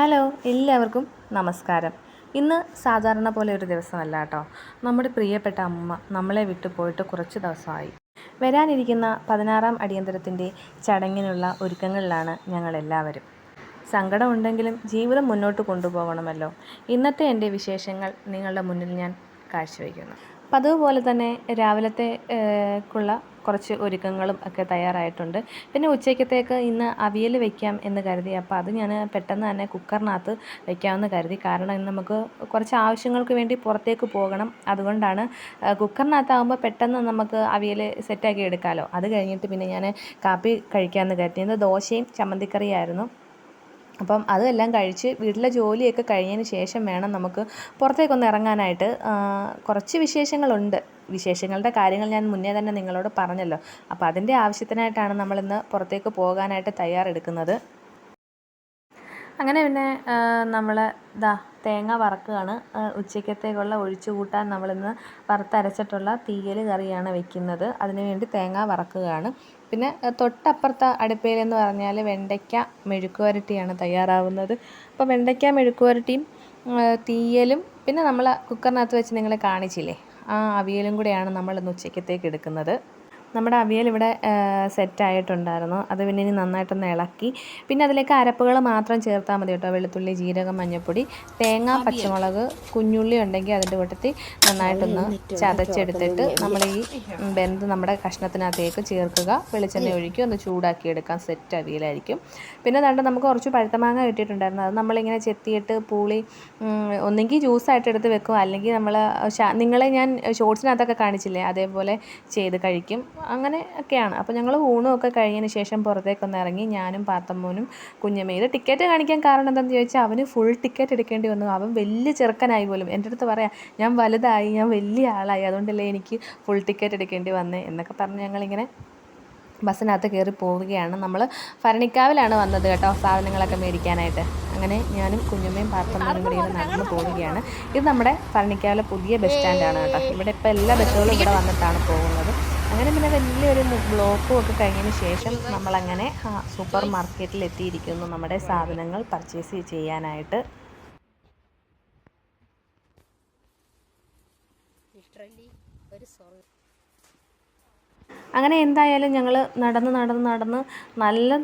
Hello, എല്ലാവർക്കും നമസ്കാരം. ഇന്ന് സാധാരണ പോലെ ഒരു ദിവസമല്ല കേട്ടോ. നമ്മുടെ പ്രിയപ്പെട്ട അമ്മ നമ്മളെ വിട്ടു പോയിട്ട് കുറച്ച് ദിവസമായി. വരാനിരിക്കുന്ന 16-ാം അടിയന്തരത്തിൻ്റെ ചടങ്ങിനുള്ള ഒരുക്കങ്ങളിലാണ് ഞങ്ങളെല്ലാവരും. സങ്കടമുണ്ടെങ്കിലും ജീവിതം മുന്നോട്ട് കൊണ്ടുപോകണമല്ലോ. ഇന്നത്തെ എൻ്റെ വിശേഷങ്ങൾ നിങ്ങളുടെ മുന്നിൽ ഞാൻ കാഴ്ചവെക്കുന്നു. പതിവ് പോലെ തന്നെ രാവിലത്തേക്കുള്ള കുറച്ച് ഒരുക്കങ്ങളും ഒക്കെ തയ്യാറായിട്ടുണ്ട്. പിന്നെ ഉച്ചയ്ക്കത്തേക്ക് ഇന്ന് അവിയൽ വെക്കാം എന്ന് കരുതി. അപ്പോൾ അത് ഞാൻ പെട്ടെന്ന് തന്നെ കുക്കറിനകത്ത് വെക്കാമെന്ന് കരുതി. കാരണം ഇന്ന് നമുക്ക് കുറച്ച് ആവശ്യങ്ങൾക്ക് വേണ്ടി പുറത്തേക്ക് പോകണം. അതുകൊണ്ടാണ് കുക്കറിനകത്താകുമ്പോൾ പെട്ടെന്ന് നമുക്ക് അവിയൽ സെറ്റാക്കി എടുക്കാമല്ലോ. അത് കഴിഞ്ഞിട്ട് പിന്നെ ഞാൻ കാപ്പി കഴിക്കാമെന്ന് കരുതി. ഇന്ന് ദോശയും ചമ്മന്തിക്കറിയായിരുന്നു. അപ്പം അതെല്ലാം കഴിച്ച് വീട്ടിലെ ജോലിയൊക്കെ കഴിഞ്ഞതിന് ശേഷം വേണം നമുക്ക് പുറത്തേക്കൊന്ന് ഇറങ്ങാനായിട്ട്. കുറച്ച് വിശേഷങ്ങളുണ്ട്. വിശേഷങ്ങളുടെ കാര്യങ്ങൾ ഞാൻ മുന്നേ തന്നെ നിങ്ങളോട് പറഞ്ഞല്ലോ. അപ്പോൾ അതിൻ്റെ ആവശ്യത്തിനായിട്ടാണ് നമ്മളിന്ന് പുറത്തേക്ക് പോകാനായിട്ട് തയ്യാറെടുക്കുന്നത്. അങ്ങനെ പിന്നെ നമ്മൾ തേങ്ങ വറക്കുകയാണ്. ഉച്ചയ്ക്കത്തേക്കുള്ള ഒഴിച്ചു കൂട്ടാൻ നമ്മളിന്ന് വറുത്തരച്ചിട്ടുള്ള തീയൽ കറിയാണ് വെക്കുന്നത്. അതിനുവേണ്ടി തേങ്ങ വറക്കുകയാണ്. പിന്നെ തൊട്ടപ്പുറത്തെ അടുപ്പയിലെന്ന് പറഞ്ഞാൽ വെണ്ടയ്ക്ക മെഴുക്കുവരട്ടിയാണ് തയ്യാറാവുന്നത്. അപ്പോൾ വെണ്ടയ്ക്ക മെഴുക്കുവരട്ടിയും തീയലും പിന്നെ നമ്മൾ കുക്കറിനകത്ത് വെച്ച് നിങ്ങളെ കാണിച്ചില്ലേ, ആ അവിയലും കൂടെയാണ് നമ്മളിന്ന് ഉച്ചയ്ക്കത്തേക്ക് എടുക്കുന്നത്. നമ്മുടെ അവിയൽ ഇവിടെ സെറ്റായിട്ടുണ്ടായിരുന്നു. അത് പിന്നെ ഇനി നന്നായിട്ടൊന്ന് ഇളക്കി പിന്നെ അതിലേക്ക് അരപ്പുകൾ മാത്രം ചേർത്താൽ മതി കേട്ടോ. വെളുത്തുള്ളി, ജീരകം, മഞ്ഞൾപ്പൊടി, തേങ്ങ, പച്ചമുളക്, കുഞ്ഞുള്ളി ഉണ്ടെങ്കിൽ അതിൻ്റെ കൂട്ടത്തിൽ നന്നായിട്ടൊന്ന് ചതച്ചെടുത്തിട്ട് നമ്മൾ ഈ നമ്മുടെ കഷ്ണത്തിനകത്തേക്ക് ചേർക്കുക. വെളിച്ചെണ്ണ ഒഴിക്കുക, ഒന്ന് ചൂടാക്കിയെടുക്കാം. സെറ്റ് അവിയലായിരിക്കും. പിന്നെ നമുക്ക് കുറച്ച് പഴുത്തമാങ്ങ കിട്ടിയിട്ടുണ്ടായിരുന്നു. അത് നമ്മളിങ്ങനെ ചെത്തിയിട്ട് പൂളി ഒന്നെങ്കിൽ ജ്യൂസായിട്ട് എടുത്ത് വെക്കും, അല്ലെങ്കിൽ നിങ്ങളെ ഞാൻ ഷോർട്സിനകത്തൊക്കെ കാണിച്ചില്ലേ, അതേപോലെ ചെയ്ത് കഴിക്കും. അങ്ങനെ ഒക്കെയാണ്. അപ്പോൾ ഞങ്ങൾ ഊണുമൊക്കെ കഴിഞ്ഞതിന് ശേഷം പുറത്തേക്കൊന്ന് ഇറങ്ങി. ഞാനും പാത്തമ്മോനും കുഞ്ഞമ്മയും. ഇത് ടിക്കറ്റ് കാണിക്കാൻ കാരണം എന്താണെന്ന് ചോദിച്ചാൽ അവന് ഫുൾ ടിക്കറ്റ് എടുക്കേണ്ടി വന്നു. അവൻ വലിയ ചെറുക്കനായി പോലും. എൻ്റെ അടുത്ത് പറയാം, ഞാൻ വലുതായി, ഞാൻ വലിയ ആളായി, അതുകൊണ്ടല്ലേ എനിക്ക് ഫുൾ ടിക്കറ്റ് എടുക്കേണ്ടി വന്നേ എന്നൊക്കെ പറഞ്ഞ് ഞങ്ങളിങ്ങനെ ബസ്സിനകത്ത് കയറി പോവുകയാണ്. നമ്മൾ ഭരണിക്കാവിലാണ് വന്നത് കേട്ടോ, സാധനങ്ങളൊക്കെ മേടിക്കാനായിട്ട്. അങ്ങനെ ഞാനും കുഞ്ഞമ്മയും പാത്തമ്മയും കൂടി നടന്ന് പോവുകയാണ്. ഇത് നമ്മുടെ ഭരണിക്കാവിലെ പുതിയ ബസ് സ്റ്റാൻഡാണ് കേട്ടോ. ഇവിടെ ഇപ്പോൾ എല്ലാ ബസ്സുകളും ഇവിടെ വന്നിട്ടാണ് പോകുന്നത്. അങ്ങനെ പിന്നെ വലിയൊരു ബ്ലോക്കും ഒക്കെ കഴിഞ്ഞതിന് ശേഷം നമ്മളങ്ങനെ സൂപ്പർ മാർക്കറ്റിൽ എത്തിയിരിക്കുന്നു നമ്മുടെ സാധനങ്ങൾ പർച്ചേസ് ചെയ്യാനായിട്ട്. അങ്ങനെ എന്തായാലും ഞങ്ങൾ നടന്ന്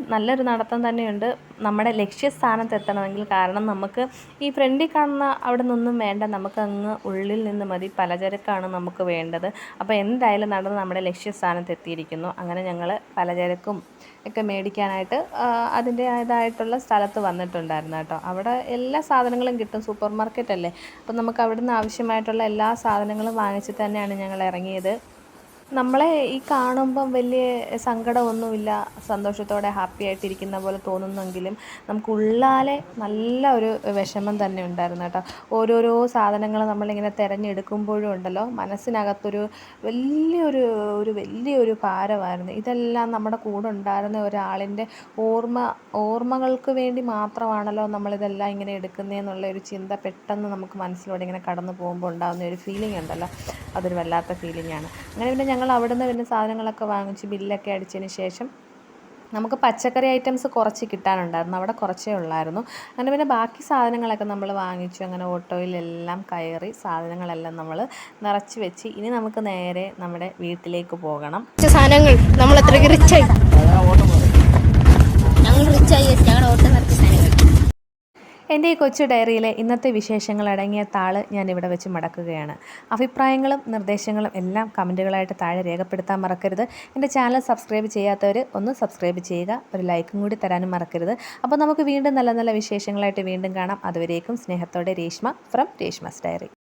നല്ലൊരു നടത്തം തന്നെയുണ്ട് നമ്മുടെ ലക്ഷ്യസ്ഥാനത്ത് എത്തണമെങ്കിൽ. കാരണം നമുക്ക് ഈ ഫ്രണ്ടിൽ കാണുന്ന അവിടെ നിന്നൊന്നും വേണ്ട, നമുക്ക് അങ്ങ് ഉള്ളിൽ നിന്ന് മതി. പലചരക്കാണ് നമുക്ക് വേണ്ടത്. അപ്പോൾ എന്തായാലും നടന്ന് നമ്മുടെ ലക്ഷ്യസ്ഥാനത്ത് എത്തിയിരിക്കുന്നു. അങ്ങനെ ഞങ്ങൾ പലചരക്കും ഒക്കെ മേടിക്കാനായിട്ട് അതിൻ്റേതായിട്ടുള്ള സ്ഥലത്ത് വന്നിട്ടുണ്ടായിരുന്നു കേട്ടോ. അവിടെ എല്ലാ സാധനങ്ങളും കിട്ടും, സൂപ്പർ മാർക്കറ്റ് അല്ലേ. അപ്പം നമുക്ക് അവിടുന്ന് ആവശ്യമായിട്ടുള്ള എല്ലാ സാധനങ്ങളും വാങ്ങിച്ച് തന്നെയാണ് ഞങ്ങൾ ഇറങ്ങിയത്. നമ്മളെ ഈ കാണുമ്പം വലിയ സങ്കടമൊന്നുമില്ല, സന്തോഷത്തോടെ ഹാപ്പി ആയിട്ടിരിക്കുന്ന പോലെ തോന്നുന്നെങ്കിലും നമുക്ക് ഉള്ളാലെ നല്ല ഒരു വിഷമം തന്നെ ഉണ്ടായിരുന്നു കേട്ടോ. ഓരോരോ സാധനങ്ങൾ നമ്മളിങ്ങനെ തിരഞ്ഞെടുക്കുമ്പോഴും ഉണ്ടല്ലോ, മനസ്സിനകത്തൊരു വലിയൊരു ഭാരമായിരുന്നു. ഇതെല്ലാം നമ്മുടെ കൂടെ ഉണ്ടായിരുന്ന ഒരാളിൻ്റെ ഓർമ്മകൾക്ക് വേണ്ടി മാത്രമാണല്ലോ നമ്മളിതെല്ലാം ഇങ്ങനെ എടുക്കുന്നതെന്നുള്ള ഒരു ചിന്ത പെട്ടെന്ന് നമുക്ക് മനസ്സിലൂടെ ഇങ്ങനെ കടന്നു പോകുമ്പോൾ ഉണ്ടാകുന്ന ഒരു ഫീലിംഗ് ഉണ്ടല്ലോ, അതൊരു വല്ലാത്ത ഫീലിംഗാണ്. അങ്ങനെ പിന്നെ ഞങ്ങൾ അവിടുന്ന് പിന്നെ സാധനങ്ങളൊക്കെ വാങ്ങിച്ച് ബില്ലൊക്കെ അടിച്ചതിന് ശേഷം നമുക്ക് പച്ചക്കറി ഐറ്റംസ് കുറച്ച് കിട്ടാനുണ്ടായിരുന്നു. അവിടെ കുറച്ചേ ഉള്ളായിരുന്നു. അങ്ങനെ പിന്നെ ബാക്കി സാധനങ്ങളൊക്കെ നമ്മൾ വാങ്ങിച്ചു. അങ്ങനെ ഓട്ടോയിലെല്ലാം കയറി സാധനങ്ങളെല്ലാം നമ്മൾ നിറച്ച് വെച്ച് ഇനി നമുക്ക് നേരെ നമ്മുടെ വീട്ടിലേക്ക് പോകണം. സാധനങ്ങൾ നമ്മൾ എത്ര റിച്ചായി, ഞങ്ങൾ റിച്ചായി, ഞങ്ങളുടെ ഓട്ടോ നിറച്ച സാധനങ്ങൾ. എൻ്റെ ഈ കൊച്ചു ഡയറിയിലെ ഇന്നത്തെ വിശേഷങ്ങൾ അടങ്ങിയ താള് ഞാൻ ഇവിടെ വെച്ച് മടക്കുകയാണ്. അഭിപ്രായങ്ങളും നിർദ്ദേശങ്ങളും എല്ലാം കമൻറ്റുകളായിട്ട് താഴെ രേഖപ്പെടുത്താൻ മറക്കരുത്. എൻ്റെ ചാനൽ സബ്സ്ക്രൈബ് ചെയ്യാത്തവർ ഒന്ന് സബ്സ്ക്രൈബ് ചെയ്യുക, ഒരു ലൈക്കും കൂടി തരാനും മറക്കരുത്. അപ്പോൾ നമുക്ക് വീണ്ടും നല്ല വിശേഷങ്ങളായിട്ട് വീണ്ടും കാണാം. അതുവരേക്കും സ്നേഹത്തോടെ രേഷ്മ ഫ്രം രേഷ്മാസ് ഡയറി.